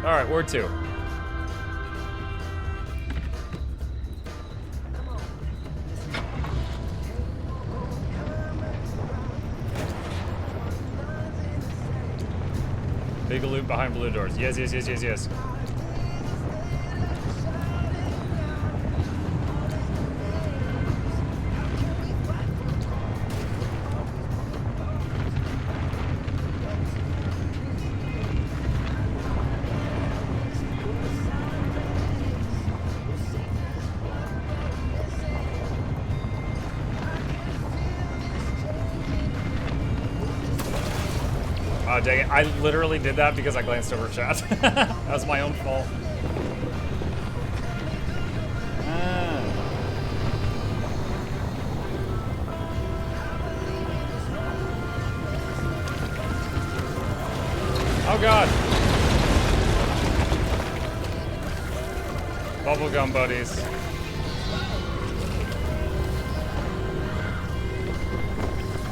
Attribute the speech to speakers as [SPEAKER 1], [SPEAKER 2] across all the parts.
[SPEAKER 1] Alright, where to? Big loop behind blue doors. Yes, yes, yes, yes, yes. Oh, dang it. I literally did that because I glanced over chat. That was my own fault. Oh, God. Bubblegum buddies.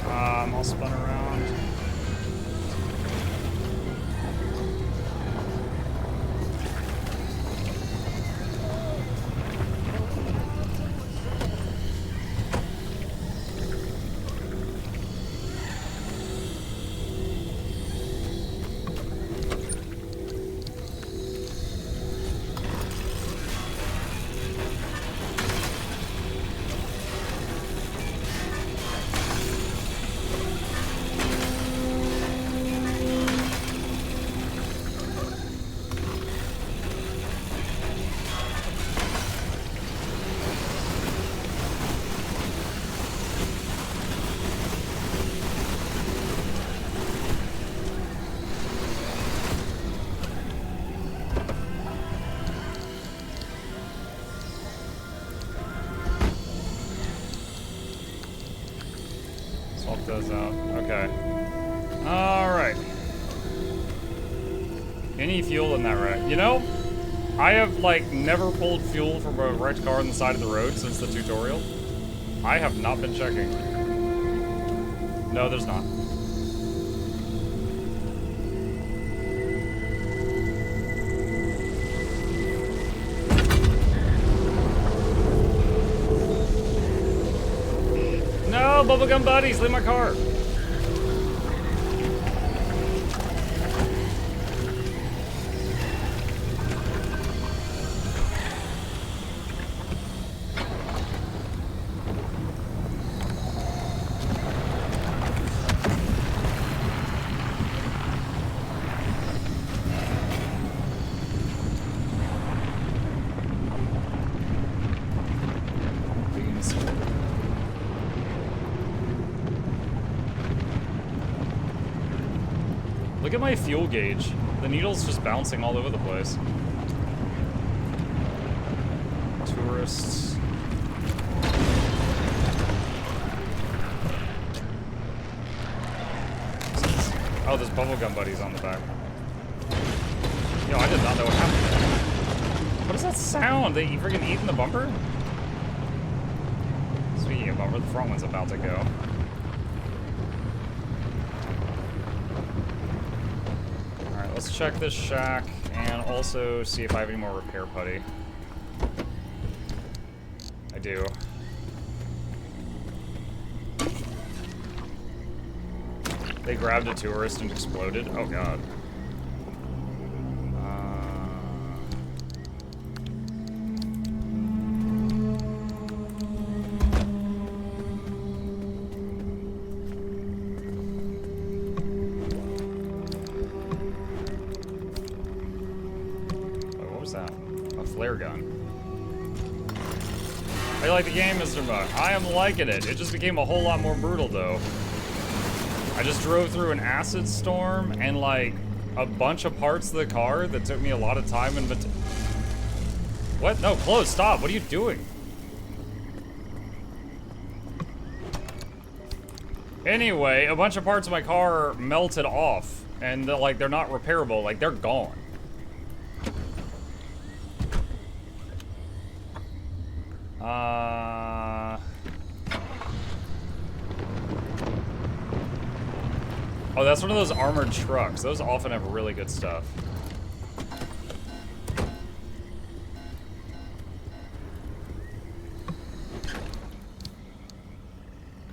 [SPEAKER 1] I'm all spun around. Swap those out. Okay. Alright. Any fuel in that wreck? You know, I have, like, never pulled fuel from a wrecked car on the side of the road since the tutorial. I have not been checking. No, there's not. No, bubblegum buddies, leave my car. Look at my fuel gauge. The needle's just bouncing all over the place. Tourists. Oh, there's bubblegum buddies on the back. Yo, I did not know what happened there. What is that sound? They freaking eating the bumper? Speaking of bumper, the front one's about to go. Let's check this shack and also see if I have any more repair putty. I do. They grabbed a tourist and exploded. Oh god. How you like the game, Mr. Buck? I am liking it. It just became a whole lot more brutal, though. I just drove through an acid storm and, like, a bunch of parts of the car that took me a lot of time and... What? No, close. Stop. What are you doing? Anyway, a bunch of parts of my car melted off. And, like, they're not repairable. Like, they're gone. Oh, that's one of those armored trucks. Those often have really good stuff.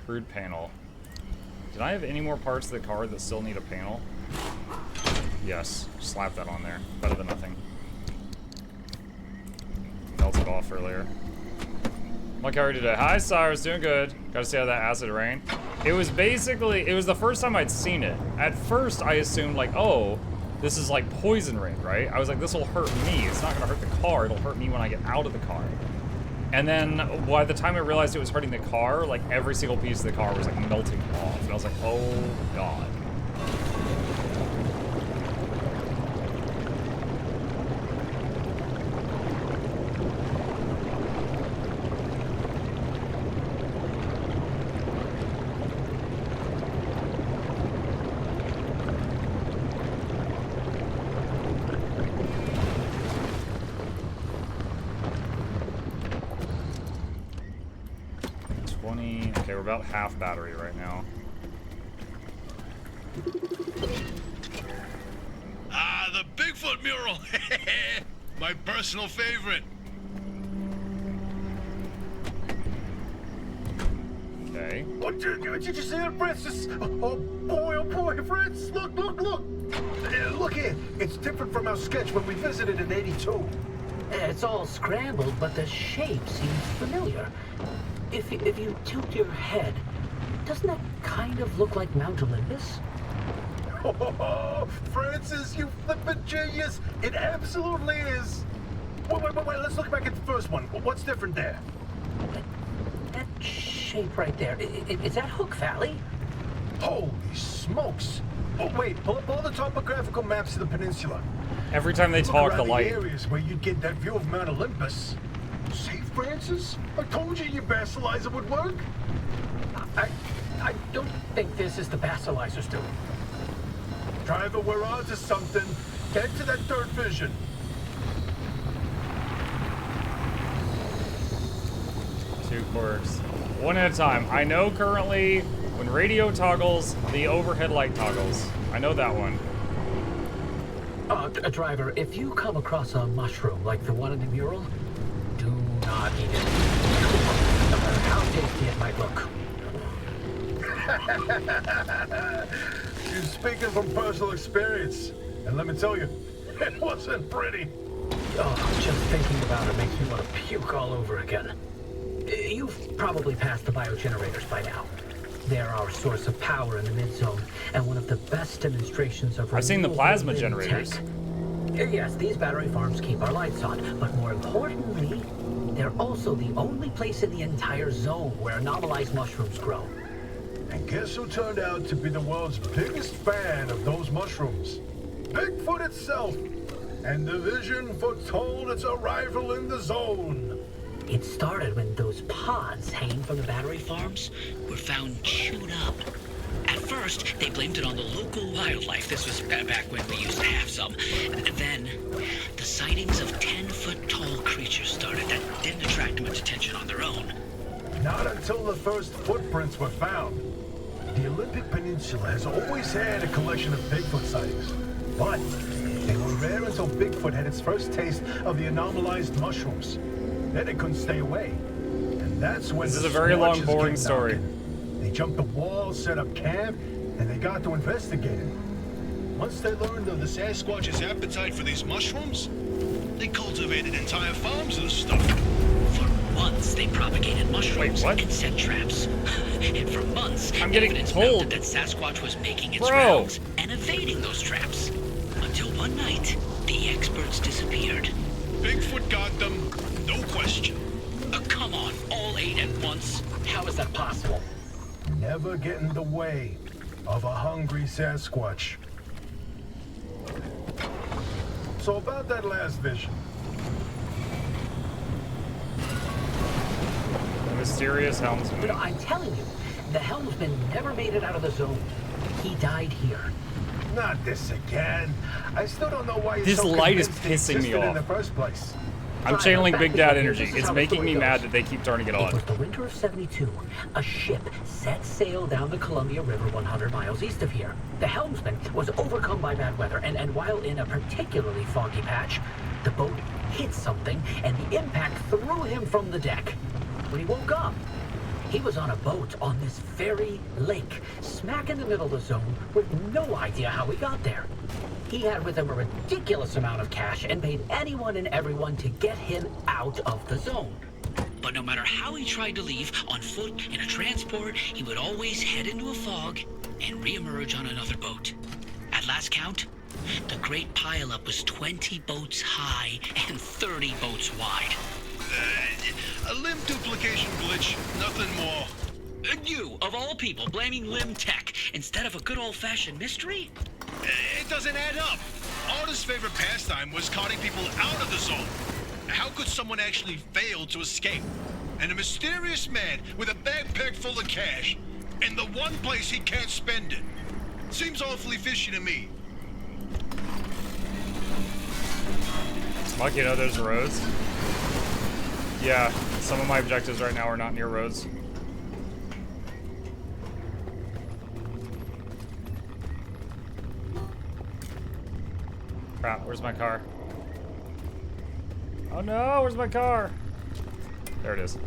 [SPEAKER 1] Crude panel. Did I have any more parts of the car that still need a panel? Yes. Slap that on there. Better than nothing. Melted off earlier. What car today? Hi, Cyrus. Doing good. Got to stay out of that acid rain. It was basically, it was the first time I'd seen it. At first, I assumed, like, oh, this is like poison rain, right? I was like, this will hurt me. It's not going to hurt the car. It'll hurt me when I get out of the car. And then, by the time I realized it was hurting the car, like, every single piece of the car was, like, melting off. And I was like, oh, God. Okay, we're about half battery right now.
[SPEAKER 2] Ah, the Bigfoot mural! My personal favorite.
[SPEAKER 1] Okay.
[SPEAKER 3] What did you see that, Francis? Oh boy, Francis, look. Look here, it's different from our sketch when we visited in '82.
[SPEAKER 4] It's all scrambled, but the shape seems familiar. If you tilt your head, doesn't that kind of look like Mount Olympus?
[SPEAKER 3] Oh, Francis, you flippin' genius! It absolutely is. Wait, let's look back at the first one. What's different there?
[SPEAKER 4] That shape right there, is that Hook Valley?
[SPEAKER 3] Holy smokes! Oh, wait, pull up all the topographical maps of the peninsula.
[SPEAKER 1] Every time they
[SPEAKER 3] Look
[SPEAKER 1] talk,
[SPEAKER 3] around
[SPEAKER 1] the light.
[SPEAKER 3] areas where you'd get that view of Mount Olympus. See, Francis? I told you your basilizer would work.
[SPEAKER 4] I don't think this is the basilizer still.
[SPEAKER 3] Driver, we're on to something. Get to that third vision.
[SPEAKER 1] Two quirks. One at a time. I know currently when radio toggles, the overhead light toggles. I know that one.
[SPEAKER 4] Driver, if you come across a mushroom like the one in the mural, do not eat it. No matter how tasty it might look.
[SPEAKER 3] You're speaking from personal experience. And let me tell you, it wasn't pretty.
[SPEAKER 4] Oh, just thinking about it makes me want to puke all over again. You've probably passed the biogenerators by now. They're our source of power in the mid-zone, and one of the best demonstrations of...
[SPEAKER 1] I've seen the plasma generators.
[SPEAKER 4] Tech. Yes, these battery farms keep our lights on, but more importantly, they're also the only place in the entire zone where anomalized mushrooms grow.
[SPEAKER 3] And guess who turned out to be the world's biggest fan of those mushrooms? Bigfoot itself. And the vision foretold its arrival in the zone.
[SPEAKER 4] It started when those pods hanging from the battery farms were found chewed up. At first, they blamed it on the local wildlife. This was back when we used to have some. Then, the sightings of 10-foot-tall creatures started that didn't attract much attention on their own.
[SPEAKER 3] Not until the first footprints were found. The Olympic Peninsula has always had a collection of Bigfoot sightings, but they were rare until Bigfoot had its first taste of the anomalized mushrooms. Then they couldn't stay away. And that's when
[SPEAKER 1] this is a very long, boring story.
[SPEAKER 3] They jumped the wall, set up camp, and they got to investigate it. Once they learned of the Sasquatch's appetite for these mushrooms, they cultivated entire farms of the stuff.
[SPEAKER 4] For months, they propagated mushrooms and set traps. And for months,
[SPEAKER 1] I'm getting
[SPEAKER 4] evidence
[SPEAKER 1] told
[SPEAKER 4] mounted that Sasquatch was making its rounds and evading those traps. Until one night, the experts disappeared.
[SPEAKER 2] Bigfoot got them, no question.
[SPEAKER 4] Come on, all 8 at once? How is that possible?
[SPEAKER 3] Never get in the way of a hungry Sasquatch. So about that last vision.
[SPEAKER 1] The mysterious helmsman.
[SPEAKER 4] But I'm telling you, the helmsman never made it out of the zone. He died here.
[SPEAKER 3] Not this again. I still don't know why
[SPEAKER 1] This
[SPEAKER 3] so
[SPEAKER 1] light is
[SPEAKER 3] convinced
[SPEAKER 1] pissing me
[SPEAKER 3] in
[SPEAKER 1] off.
[SPEAKER 3] the first place.
[SPEAKER 1] I'm channeling Big Dad energy. It's making me mad that they keep turning it on.
[SPEAKER 4] It was the winter of '72. A ship set sail down the Columbia River 100 miles east of here. The helmsman was overcome by bad weather, and while in a particularly foggy patch, the boat hit something, and the impact threw him from the deck. When he woke up, He was on a boat on this very lake, smack in the middle of the zone, with no idea how he got there. He had with him a ridiculous amount of cash and paid anyone and everyone to get him out of the zone. But no matter how he tried to leave, on foot, in a transport, he would always head into a fog and reemerge on another boat. At last count, the great pileup was 20 boats high and 30 boats wide.
[SPEAKER 2] A limb duplication glitch, nothing more.
[SPEAKER 4] You, of all people, blaming Limb Tech instead of a good old-fashioned mystery?
[SPEAKER 2] It doesn't add up. Arda's favorite pastime was carting people out of the zone. How could someone actually fail to escape? And a mysterious man with a backpack full of cash in the one place he can't spend it. Seems awfully fishy to me.
[SPEAKER 1] Muck, you know those roads? Yeah, some of my objectives right now are not near roads. Crap, where's my car? Oh no, where's my car? There it is.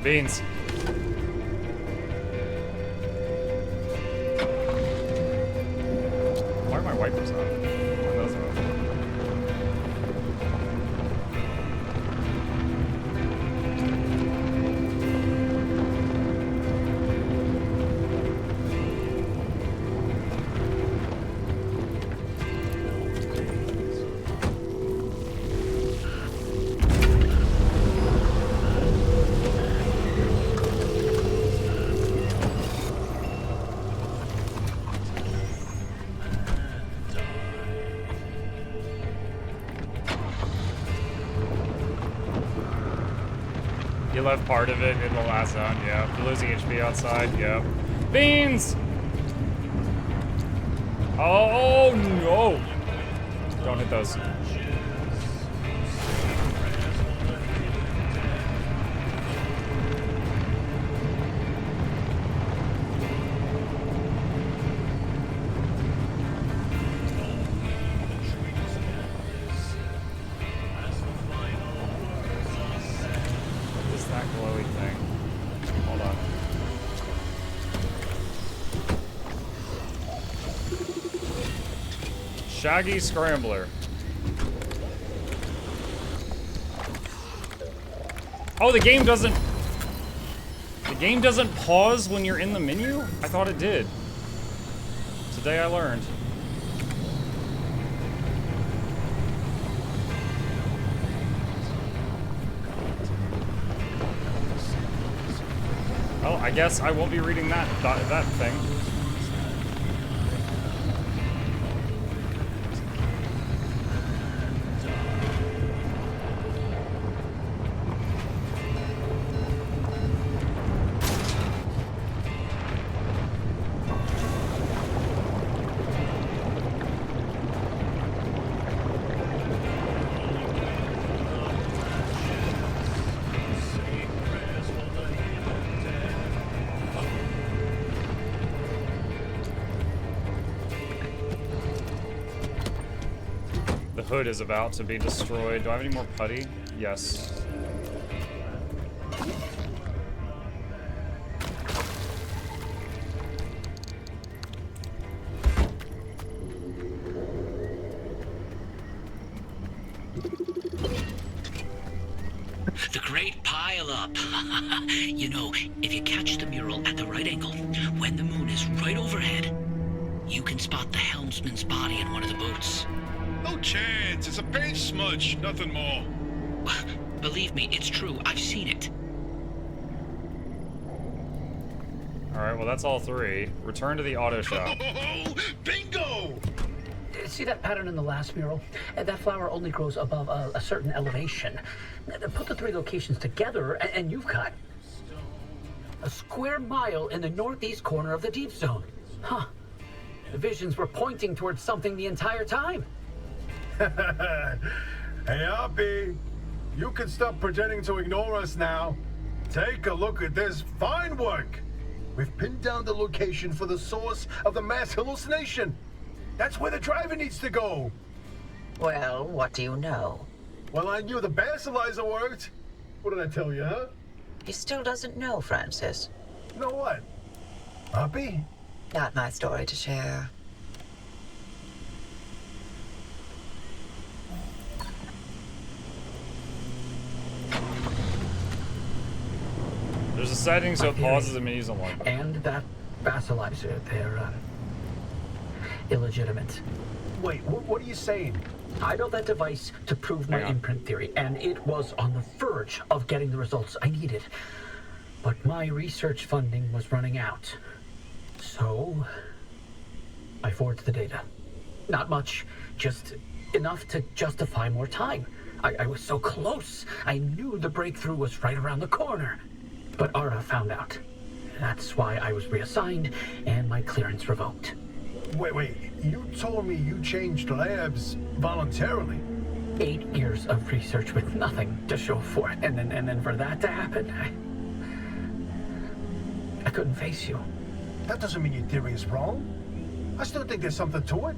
[SPEAKER 1] Beans. Why are my wipers on? Oh, those are on. You left part of it in the last zone, yeah. You're losing HP outside, yeah. Beans! Oh no! Don't hit those. That glowy thing. Hold on. Shaggy Scrambler. Oh, the game doesn't pause when you're in the menu? I thought it did. Today I learned. Well, I guess I won't be reading that thing. The hood is about to be destroyed. Do I have any more putty? Yes.
[SPEAKER 4] The great pile-up. You know, if you catch the mural at the right angle, when the moon is right overhead, you can spot the helmsman's body in one of the boats.
[SPEAKER 2] No chance. It's a paint smudge, nothing more.
[SPEAKER 4] Believe me, it's true. I've seen it.
[SPEAKER 1] Alright, well that's all three. Return to the auto shop.
[SPEAKER 2] Oh, bingo!
[SPEAKER 4] See that pattern in the last mural? That flower only grows above a certain elevation. Put the three locations together and you've got a square mile in the northeast corner of the deep zone. Huh. The visions were pointing towards something the entire time.
[SPEAKER 3] Hey, Hoppy, you can stop pretending to ignore us now. Take a look at this. Fine work. We've pinned down the location for the source of the mass hallucination. That's where the driver needs to go.
[SPEAKER 5] Well, what do you know?
[SPEAKER 3] Well, I knew the basilizer worked. What did I tell you, huh?
[SPEAKER 5] He still doesn't know, Francis.
[SPEAKER 3] Know what? Puppy?
[SPEAKER 5] Not my story to share.
[SPEAKER 1] There's a setting so it pauses and menus unlock.
[SPEAKER 6] And that basilizer, they're illegitimate.
[SPEAKER 3] Wait, what are you saying?
[SPEAKER 6] I built that device to prove my imprint theory, and it was on the verge of getting the results I needed. But my research funding was running out. So, I forged the data. Not much, just enough to justify more time. I was so close. I knew the breakthrough was right around the corner. But Ara found out. That's why I was reassigned and my clearance revoked.
[SPEAKER 3] Wait, you told me you changed labs voluntarily.
[SPEAKER 6] 8 years of research with nothing to show for it, and then for that to happen, I couldn't face you.
[SPEAKER 3] That doesn't mean your theory is wrong. I still think there's something to it.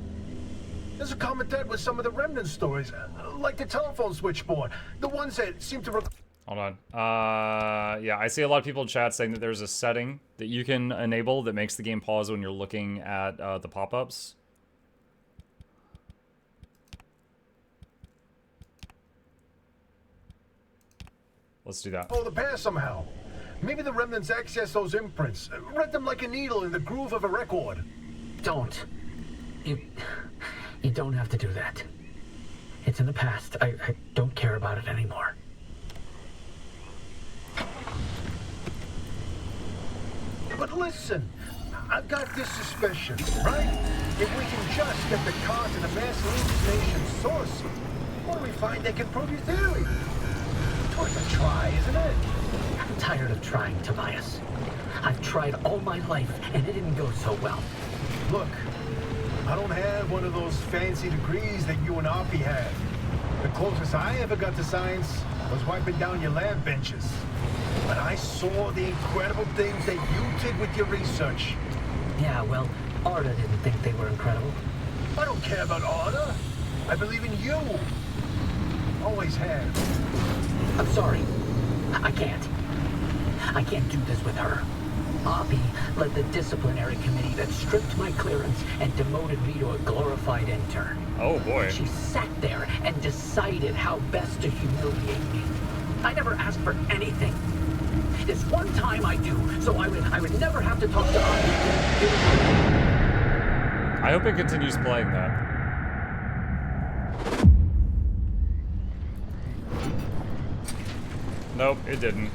[SPEAKER 3] There's a common thread with some of the remnant stories, like the telephone switchboard, the ones that seem to...
[SPEAKER 1] Hold on. Yeah, I see a lot of people in chat saying that there's a setting that you can enable that makes the game pause when you're looking at the pop-ups. Let's do that.
[SPEAKER 3] Oh, the past somehow. Maybe the remnants access those imprints. Read them like a needle in the groove of a record.
[SPEAKER 6] Don't. You don't have to do that. It's in the past. I don't care about it anymore.
[SPEAKER 3] But listen, I've got this suspicion, right? If we can just get the car to the mass hallucination source, what do we find that can prove your theory? It's worth a try, isn't it?
[SPEAKER 6] I'm tired of trying, Tobias. I've tried all my life, and it didn't go so well.
[SPEAKER 3] Look, I don't have one of those fancy degrees that you and Arpy had. The closest I ever got to science was wiping down your lab benches. But I saw the incredible things that you did with your research.
[SPEAKER 6] Yeah, well, Arda didn't think they were incredible.
[SPEAKER 3] I don't care about Arda. I believe in you. Always have.
[SPEAKER 6] I'm sorry. I can't. I can't do this with her. Poppy led the disciplinary committee that stripped my clearance and demoted me to a glorified intern.
[SPEAKER 1] Oh boy.
[SPEAKER 6] She sat there and decided how best to humiliate me. I never asked for anything. This one time I do, so I would never have to talk to Poppy again.
[SPEAKER 1] I hope it continues playing that. Nope, it didn't.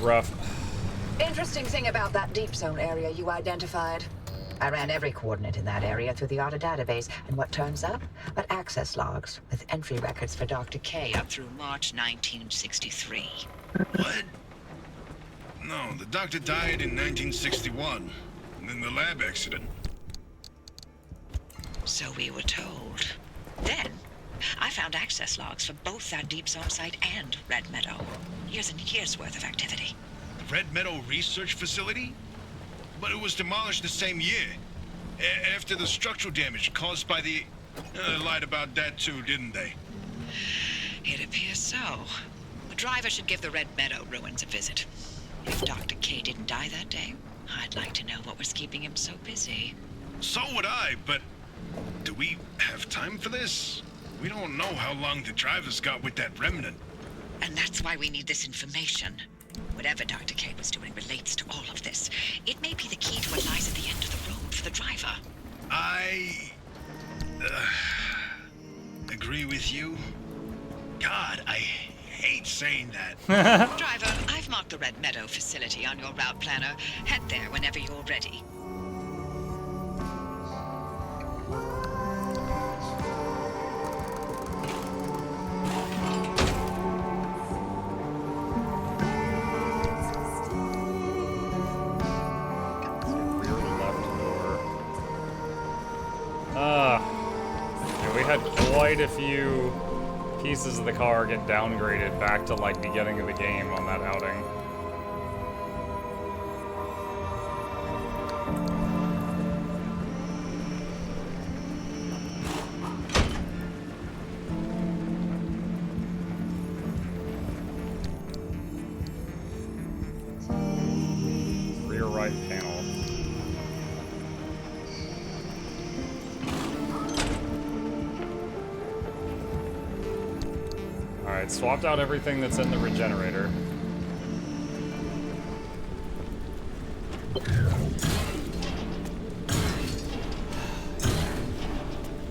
[SPEAKER 1] Rough.
[SPEAKER 5] Interesting thing about that deep zone area you identified. I ran every coordinate in that area through the ARDA database, and what turns up? But access logs with entry records for Dr. K up through March 1963.
[SPEAKER 2] What? No, the doctor died in 1961, and then the lab accident.
[SPEAKER 5] So we were told. Then, I found access logs for both that deep zone site and Red Meadow. Years and years worth of activity.
[SPEAKER 2] Red Meadow Research Facility? But it was demolished the same year. After the structural damage caused by the... lied about that too, didn't they?
[SPEAKER 5] It appears so. The driver should give the Red Meadow ruins a visit. If Dr. K didn't die that day, I'd like to know what was keeping him so busy.
[SPEAKER 2] So would I, but... do we have time for this? We don't know how long the driver's got with that remnant.
[SPEAKER 5] And that's why we need this information. Whatever Dr. K was doing relates to all of this. It may be the key to what lies at the end of the road for the driver.
[SPEAKER 2] I... agree with you. God, I hate saying that.
[SPEAKER 5] Driver, I've marked the Red Meadow facility on your route planner. Head there whenever you're ready.
[SPEAKER 1] Quite a few pieces of the car get downgraded back to like beginning of the game on that outing. Alright, swapped out everything that's in the regenerator.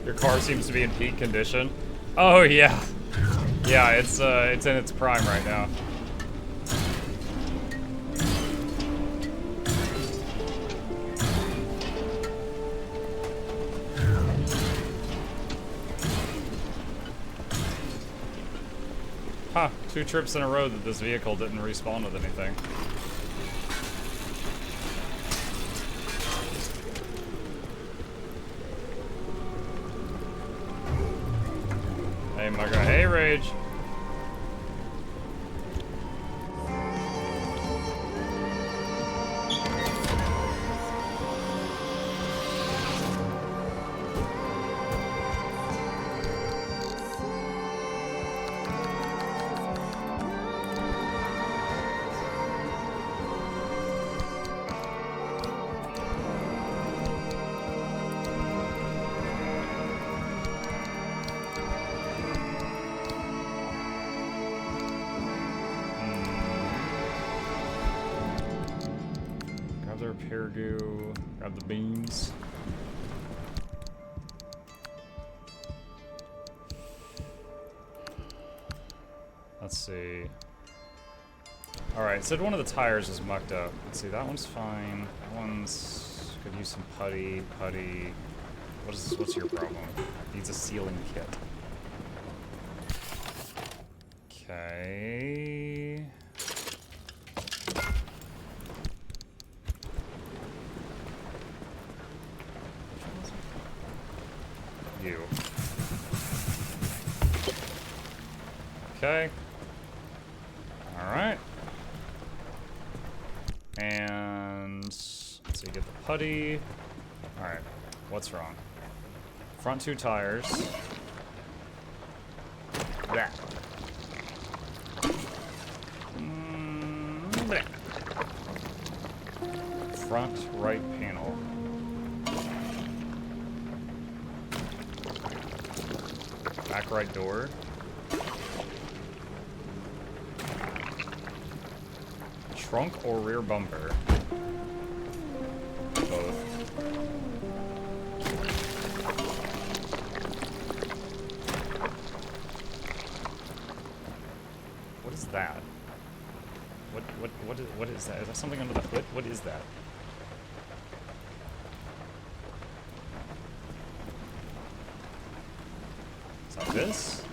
[SPEAKER 1] Your car seems to be in peak condition. Oh yeah. Yeah, it's in its prime right now. Huh, 2 trips in a row that this vehicle didn't respawn with anything. Hey, Mugger. Hey, Rage. Repair goo, grab the beans. Let's see. Alright, said one of the tires is mucked up. Let's see, that one's fine. That one's could use some putty. What's your problem? Needs a sealing kit. Okay. You. Okay. Alright. And let's see, get the putty. Alright. What's wrong? Front 2 tires. That. Front right panel. Back right door. Trunk or rear bumper? Both. What is that? What is that? Is that something under the hood? What is that? Is that this?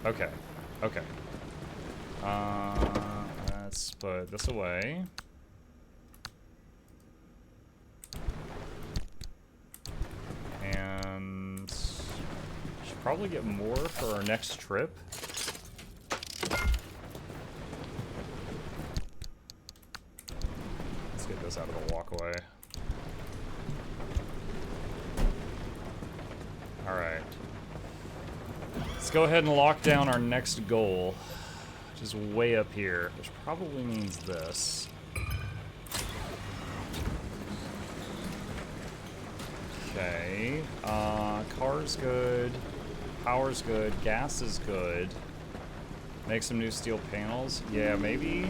[SPEAKER 1] Okay. Okay. Let's put this away. And should probably get more for our next trip. Let's get this out of the walkway. Alright. Let's go ahead and lock down our next goal, which is way up here, which probably means this. Okay, car's good, power's good, gas is good. Make some new steel panels. Yeah, maybe.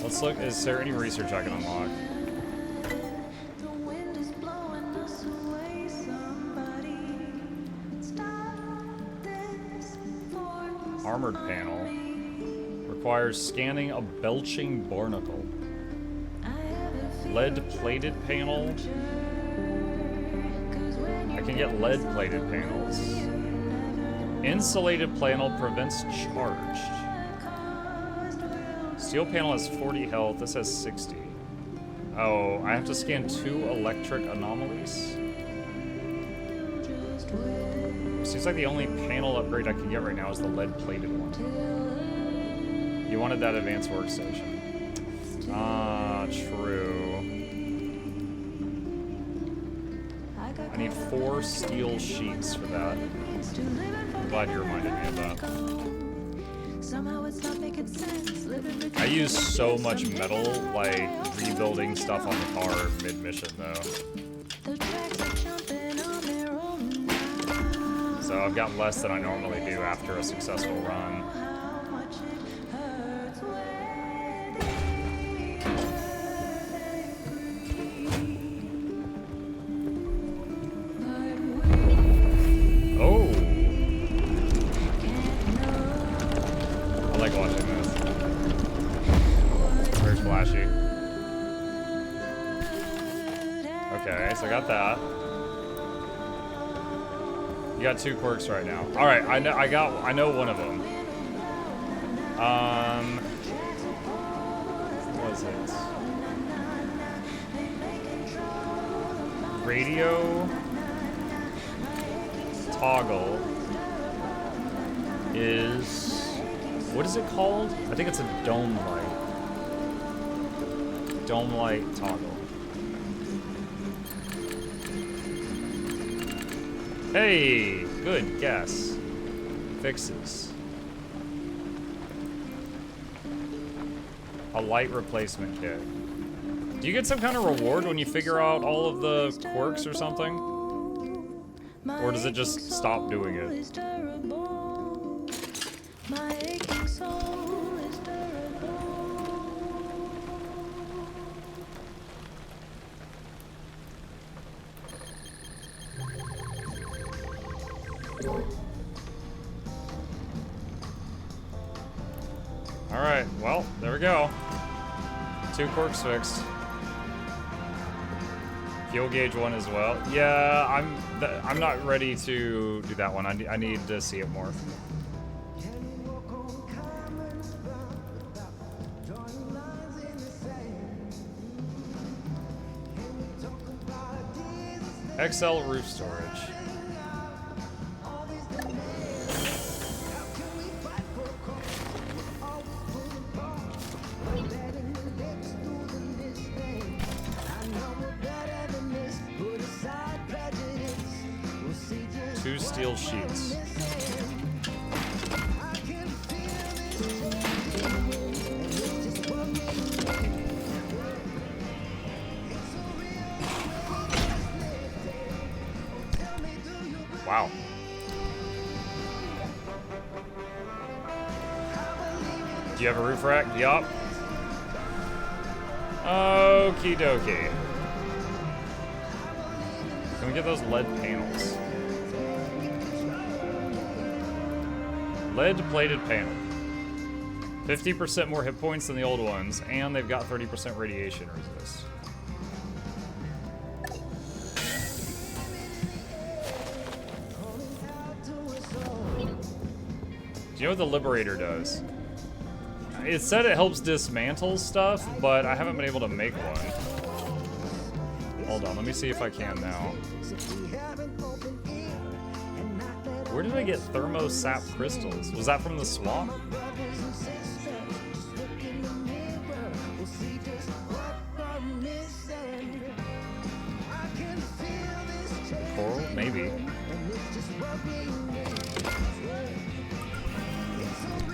[SPEAKER 1] Let's look, is there any research I can unlock? Armored panel. Requires scanning a belching barnacle. Lead-plated panel. I can get lead-plated panels. Insulated panel prevents charged. Steel panel has 40 health. This has 60. Oh, I have to scan 2 electric anomalies? Seems like the only panel upgrade I can get right now is the lead-plated one. You wanted that advanced workstation. Ah, true. I need 4 steel sheets for that. I'm glad you reminded me of that. I use so much metal, like, rebuilding stuff on the car mid-mission, though. So I've got less than I normally do after a successful run. Oh! I like watching this. Very flashy. Okay, so I got that. You got 2 quirks right now. All right, I know one of them. What was it? Radio toggle is, what is it called? I think it's a dome light. Dome light toggle. Hey, good guess. Fixes. A light replacement kit. Do you get some kind of reward when you figure out all of the quirks or something? Or does it just stop doing it? Alright, well, there we go. 2 quirks fixed. Fuel gauge 1 as well. Yeah, I'm not ready to do that one. I need to see it more. XL roof storage. Two steel sheets. Wow. Do you have a roof rack? Yup. Okie dokie. Can we get those lead panels? Lead plated panel. 50% more hit points than the old ones, and they've got 30% radiation resist. Do you know what the Liberator does? It said it helps dismantle stuff, but I haven't been able to make one. Hold on, let me see if I can now. Where did I get thermosap crystals? Was that from the swamp? Coral? Maybe.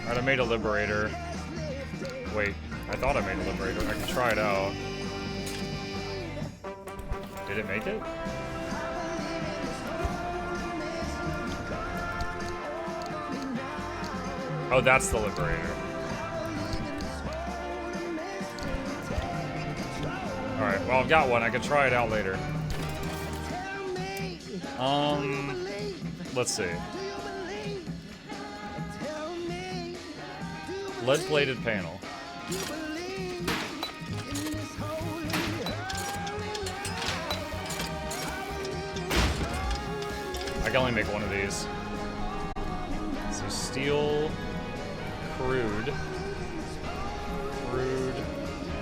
[SPEAKER 1] Alright, I made a Liberator. Wait, I thought I made a Liberator. I can try it out. Did it make it? Oh, that's the Liberator. Alright, well, I've got one. I can try it out later. Let's see. Lead-plated panel. I can only make one of these. So steel, crude.